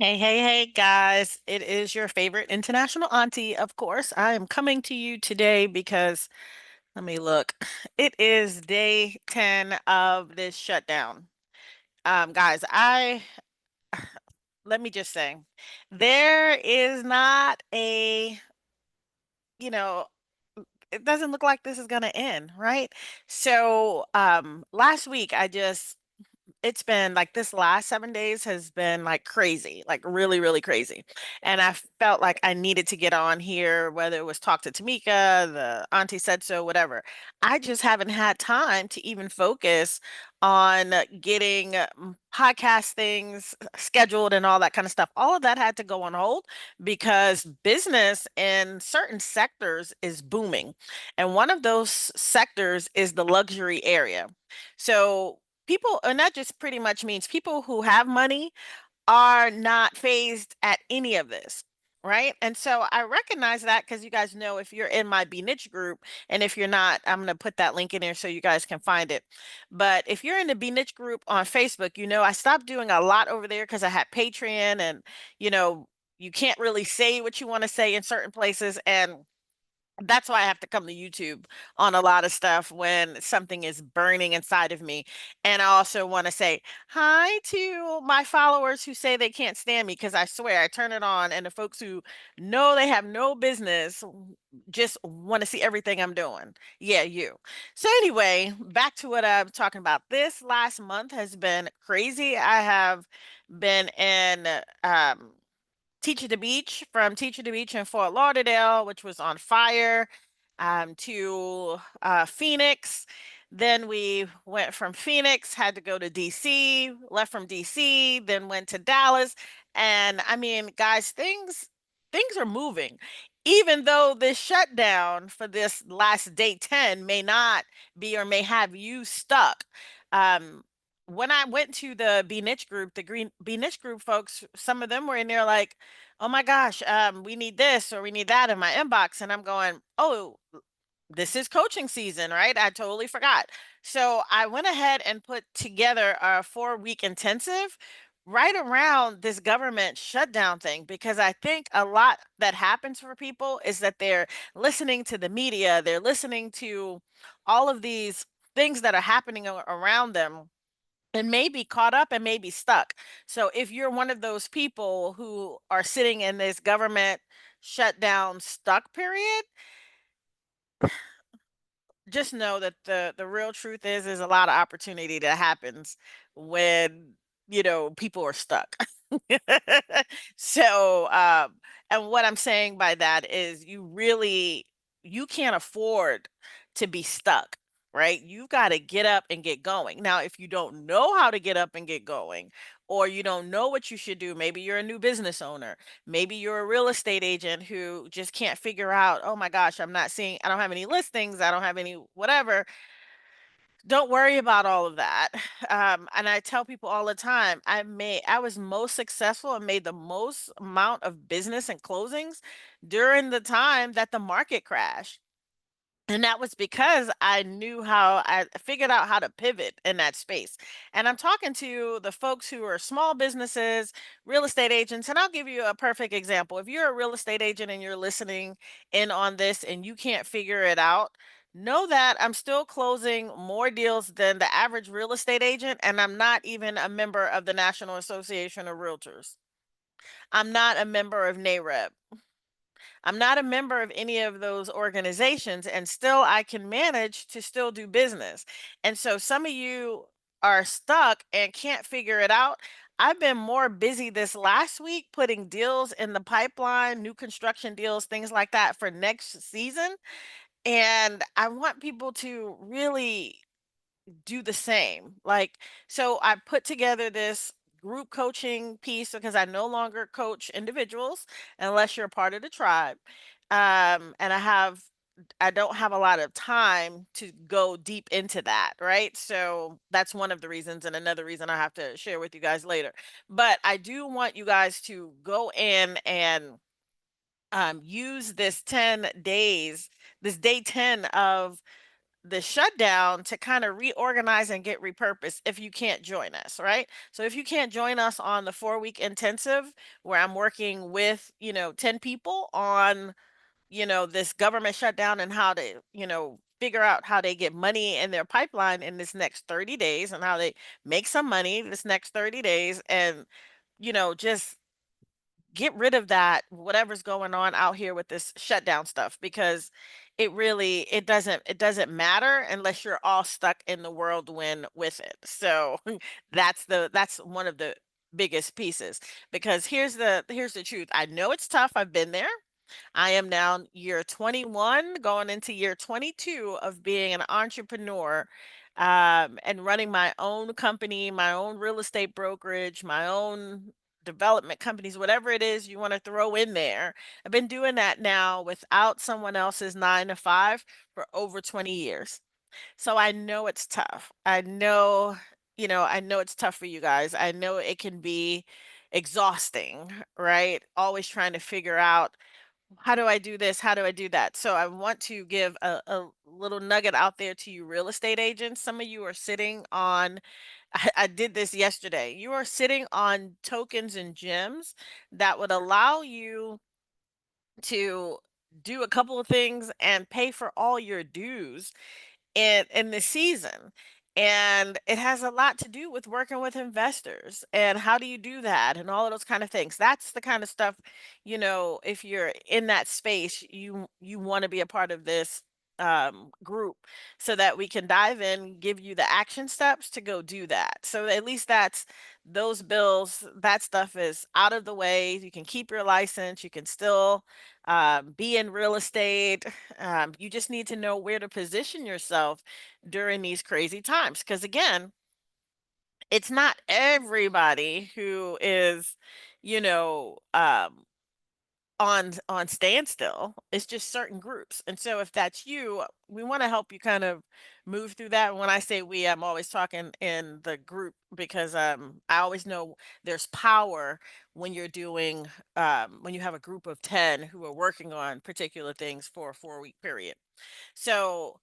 Hey, hey, hey, guys. It is your favorite international auntie, of course. I am coming to you today because, let me look. It is day 10 of this shutdown. Guys, let me just say, there is not you know, it doesn't look like this is going to end, right? So, last week it's been like this last 7 days has been like crazy, like really, really crazy. And I felt like I needed to get on here, whether it was talk to Tameka, the auntie said so, whatever. I just haven't had time to even focus on getting podcast things scheduled and all that kind of stuff. All of that had to go on hold because business in certain sectors is booming. And one of those sectors is the luxury area. So people, and that just pretty much means people who have money are not phased at any of this. Right. And so I recognize that because you guys know if you're in my B niche group, and if you're not, I'm going to put that link in there so you guys can find it. But if you're in the B niche group on Facebook, I stopped doing a lot over there because I had Patreon and, you know, you can't really say what you want to say in certain places. And that's why I have to come to YouTube on a lot of stuff when something is burning inside of me. And I also want to say hi to my followers who say they can't stand me because I swear I turn it on, and the folks who know they have no business just want to see everything I'm doing. Yeah, you. So, anyway, back to what I'm talking about. This last month has been crazy. I have been in Teacher the Beach, from Teacher the Beach in Fort Lauderdale, which was on fire, to Phoenix. Then we went from Phoenix, had to go to DC, left from DC, then went to Dallas. And I mean, guys, things are moving. Even though this shutdown for this last day 10 may not be or may have you stuck. Um, when I went to the B niche group, the green B niche group folks, some of them were in there like, oh my gosh, we need this or we need that in my inbox. And I'm going, oh, this is coaching season, right? I totally forgot. So I went ahead and put together a 4 week intensive right around this government shutdown thing because I think a lot that happens for people is that they're listening to the media, they're listening to all of these things that are happening around them and may be caught up and may be stuck. So if you're one of those people who are sitting in this government shutdown stuck period, just know that the real truth is a lot of opportunity that happens when people are stuck. So and what I'm saying by that is you can't afford to be stuck, right? You've got to get up and get going. Now if you don't know how to get up and get going, or you don't know what you should do, maybe you're a new business owner, maybe you're a real estate agent who just can't figure out, oh my gosh, I don't have any listings, I don't have any whatever. Don't worry about all of that. And I tell people all the time, I was most successful and made the most amount of business and closings during the time that the market crashed. And that was because I figured out how to pivot in that space. And I'm talking to the folks who are small businesses, real estate agents, and I'll give you a perfect example. If you're a real estate agent and you're listening in on this and you can't figure it out, know that I'm still closing more deals than the average real estate agent, and I'm not even a member of the National Association of Realtors. I'm not a member of NAREB. I'm not a member of any of those organizations, and still I can manage to still do business. And so some of you are stuck and can't figure it out. I've been more busy this last week putting deals in the pipeline, new construction deals, things like that for next season. And I want people to really do the same. Like, so I put together this group coaching piece because I no longer coach individuals unless you're a part of the tribe. And I don't have a lot of time to go deep into that, right? So that's one of the reasons, and another reason I have to share with you guys later. But I do want you guys to go in and use this 10 days, this day 10 of the shutdown to kind of reorganize and get repurposed if you can't join us, right? So if you can't join us on the 4-week intensive where I'm working with, 10 people on, this government shutdown and how to, figure out how they get money in their pipeline in this next 30 days and how they make some money this next 30 days and, just get rid of that whatever's going on out here with this shutdown stuff because it doesn't matter unless you're all stuck in the whirlwind with it. So that's one of the biggest pieces because here's the truth. I know it's tough. I've been there. I am now year 21, going into year 22 of being an entrepreneur, and running my own company, my own real estate brokerage, my own development companies, whatever it is you want to throw in there. I've been doing that now without someone else's 9 to 5 for over 20 years. So I know it's tough. I know it's tough for you guys. I know it can be exhausting, right? Always trying to figure out how do I do this? How do I do that? So I want to give a little nugget out there to you real estate agents. Some of you are sitting on, I did this yesterday. You are sitting on tokens and gems that would allow you to do a couple of things and pay for all your dues in the season. And it has a lot to do with working with investors and how do you do that and all of those kind of things. That's the kind of stuff, if you're in that space, you want to be a part of this group so that we can dive in, give you the action steps to go do that. So at least that's those bills, that stuff is out of the way. You can keep your license, you can still be in real estate. You just need to know where to position yourself during these crazy times. Because again, it's not everybody who is, you know, um, on standstill. It's just certain groups. And so if that's you, we want to help you kind of move through that. When I say we, I'm always talking in the group because I always know there's power when you're doing when you have a group of 10 who are working on particular things for a 4-week period. So,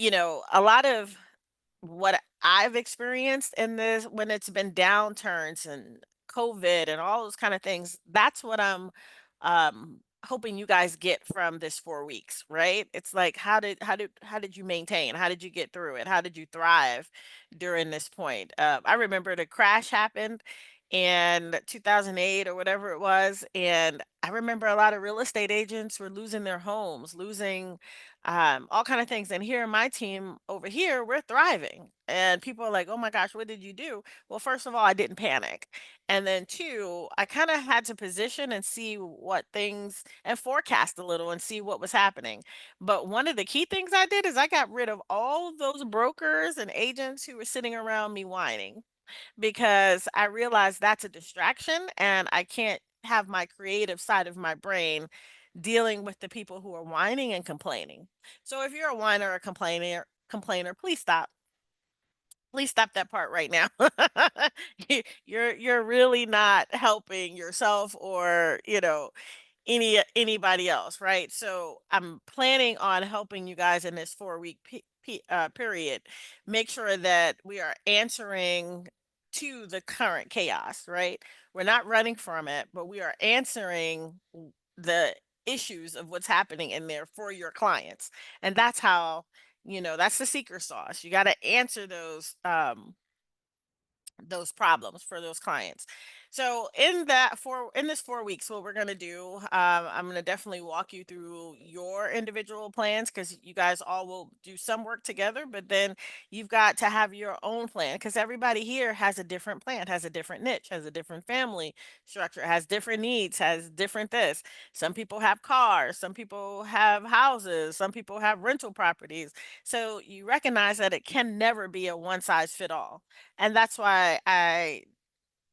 a lot of what I've experienced in this when it's been downturns and COVID and all those kind of things, that's what I'm hoping you guys get from this 4 weeks, right? It's like how did you maintain? How did you get through it? How did you thrive during this point? I remember the crash happened in 2008 or whatever it was, and I remember a lot of real estate agents were losing their homes, losing all kind of things. And here in my team over here, we're thriving. And people are like, "Oh my gosh, what did you do?" Well, first of all, I didn't panic. And then two, I kind of had to position and see what things and forecast a little and see what was happening. But one of the key things I did is I got rid of all of those brokers and agents who were sitting around me whining because I realized that's a distraction and I can't have my creative side of my brain dealing with the people who are whining and complaining. So if you're a whiner or complainer, please stop. Please stop that part right now. You're really not helping yourself or, anybody else, right? So I'm planning on helping you guys in this 4-week period. Make sure that we are answering to the current chaos, right? We're not running from it, but we are answering the issues of what's happening in there for your clients. And that's how, that's the secret sauce. You got to answer those problems for those clients. So in this 4 weeks, what we're gonna do, I'm gonna definitely walk you through your individual plans because you guys all will do some work together, but then you've got to have your own plan because everybody here has a different plan, has a different niche, has a different family structure, has different needs, has different this. Some people have cars, some people have houses, some people have rental properties. So you recognize that it can never be a one size fit all. And that's why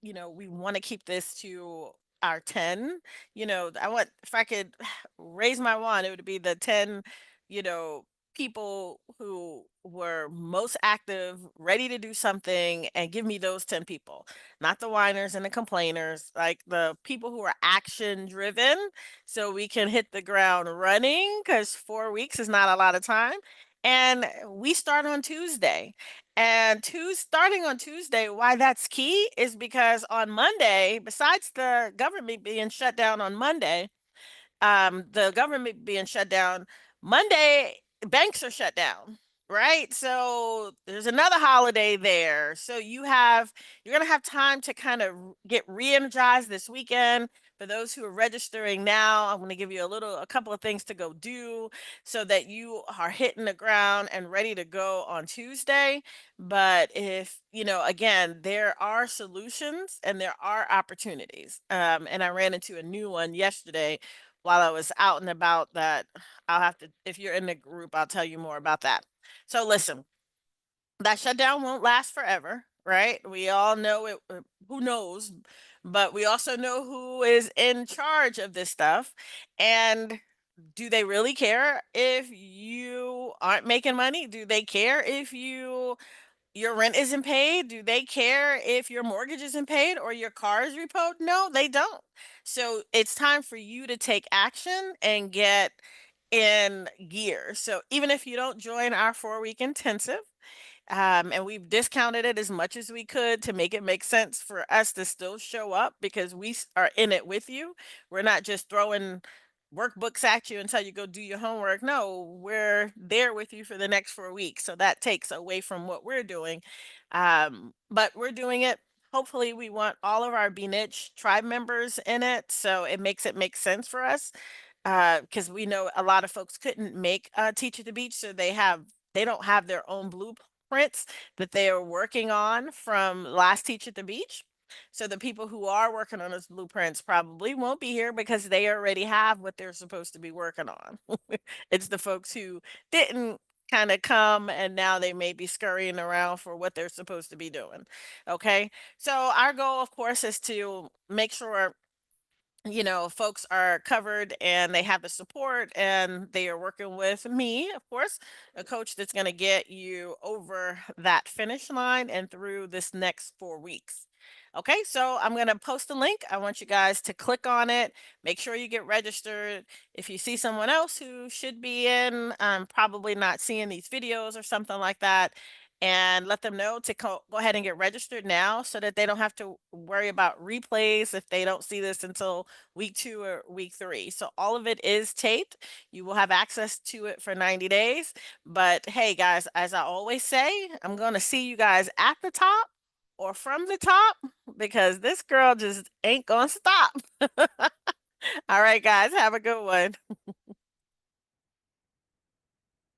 we want to keep this to our 10. I want, if I could raise my wand, it would be the 10, you know, people who were most active, ready to do something, and give me those 10 people, not the whiners and the complainers, like the people who are action driven so we can hit the ground running because 4 weeks is not a lot of time And we start on Tuesday. And starting on Tuesday, why that's key is because on Monday, besides the government being shut down on Monday, the government being shut down, Monday, banks are shut down, right? So there's another holiday there. So you're gonna have time to kind of get re-energized this weekend. For those who are registering now, I'm going to give you a couple of things to go do so that you are hitting the ground and ready to go on Tuesday. But if, again, there are solutions and there are opportunities. And I ran into a new one yesterday while I was out and about that I'll have to, if you're in the group, I'll tell you more about that. So listen, that shutdown won't last forever, right? We all know it, who knows, but we also know who is in charge of this stuff. And do they really care if you aren't making money? Do they care if your rent isn't paid? Do they care if your mortgage isn't paid or your car is repoed? No, they don't. So it's time for you to take action and get in gear. So even if you don't join our 4-week intensive, and we've discounted it as much as we could to make it make sense for us to still show up because are in it with you. We're not just throwing workbooks at you until you go do your homework. No, we're there with you for the next 4 weeks. So that takes away from what we're doing. But we're doing it. Hopefully, we want all of our B Niche tribe members in it. So it makes it make sense for us because we know a lot of folks couldn't make Teach at the Beach, so they don't have their own blueprints that they are working on from last Teach at the Beach. So the people who are working on those blueprints probably won't be here because they already have what they're supposed to be working on. It's the folks who didn't kind of come and now they may be scurrying around for what they're supposed to be doing. Okay. So our goal, of course, is to make sure folks are covered and they have the support and they are working with me, of course, a coach that's going to get you over that finish line and through this next 4 weeks. Okay, so I'm going to post a link. I want you guys to click on it. Make sure you get registered. If you see someone else who should be in, probably not seeing these videos or something like that, and let them know to go ahead and get registered now so that they don't have to worry about replays if they don't see this until week 2 or week 3. So all of it is taped. You will have access to it for 90 days. But hey, guys, as I always say, I'm going to see you guys at the top or from the top because this girl just ain't going to stop. All right, guys, have a good one.